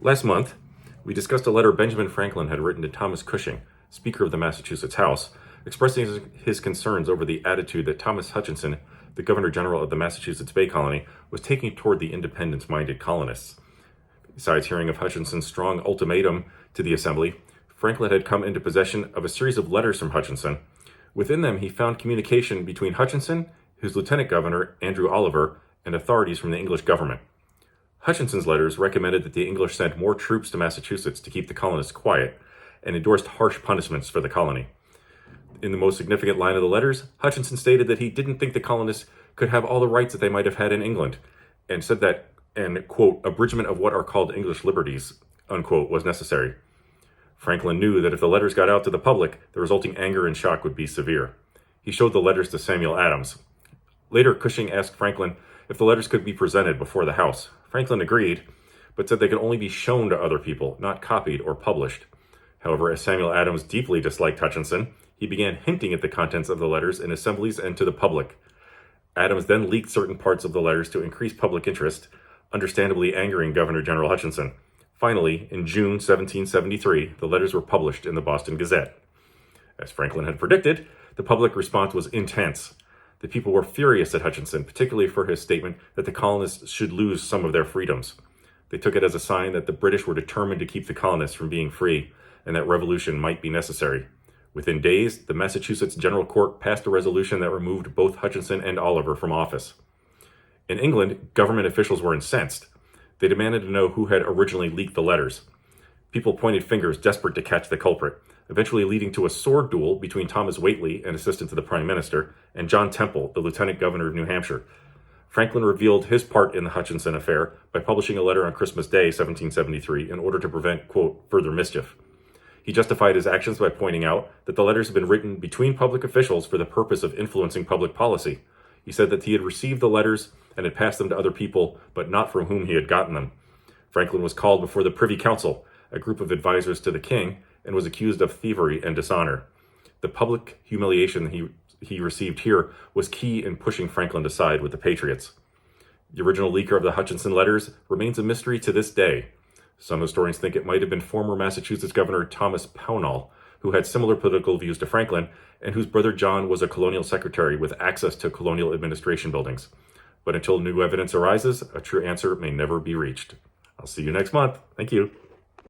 Last month, we discussed a letter Benjamin Franklin had written to Thomas Cushing, Speaker of the Massachusetts House, expressing his concerns over the attitude that Thomas Hutchinson, the Governor General of the Massachusetts Bay Colony, was taking toward the independence-minded colonists. Besides hearing of Hutchinson's strong ultimatum to the Assembly, Franklin had come into possession of a series of letters from Hutchinson. Within them, he found communication between Hutchinson, his Lieutenant Governor, Andrew Oliver, and authorities from the English government. Hutchinson's letters recommended that the English send more troops to Massachusetts to keep the colonists quiet, and endorsed harsh punishments for the colony. In the most significant line of the letters, Hutchinson stated that he didn't think the colonists could have all the rights that they might have had in England, and said that an, quote, abridgment of what are called English liberties, unquote, was necessary. Franklin knew that if the letters got out to the public, the resulting anger and shock would be severe. He showed the letters to Samuel Adams. Later, Cushing asked Franklin if the letters could be presented before the House. Franklin agreed, but said they could only be shown to other people, not copied or published. However, as Samuel Adams deeply disliked Hutchinson, he began hinting at the contents of the letters in assemblies and to the public. Adams then leaked certain parts of the letters to increase public interest, understandably angering Governor General Hutchinson. Finally, in June 1773, the letters were published in the Boston Gazette. As Franklin had predicted, the public response was intense. The people were furious at Hutchinson, particularly for his statement that the colonists should lose some of their freedoms. They took it as a sign that the British were determined to keep the colonists from being free, and that revolution might be necessary. Within days, the Massachusetts General Court passed a resolution that removed both Hutchinson and Oliver from office. In England, government officials were incensed. They demanded to know who had originally leaked the letters. People pointed fingers, desperate to catch the culprit, eventually leading to a sword duel between Thomas Whately, an assistant to the Prime Minister, and John Temple, the Lieutenant Governor of New Hampshire. Franklin revealed his part in the Hutchinson affair by publishing a letter on Christmas Day, 1773, in order to prevent, quote, further mischief. He justified his actions by pointing out that the letters had been written between public officials for the purpose of influencing public policy. He said that he had received the letters and had passed them to other people, but not from whom he had gotten them. Franklin was called before the Privy Council, a group of advisors to the king, and was accused of thievery and dishonor. The public humiliation he received here was key in pushing Franklin to side with the Patriots. The original leaker of the Hutchinson letters remains a mystery to this day. Some historians think it might have been former Massachusetts Governor Thomas Pownall, who had similar political views to Franklin, and whose brother John was a colonial secretary with access to colonial administration buildings. But until new evidence arises, a true answer may never be reached. I'll see you next month. Thank you.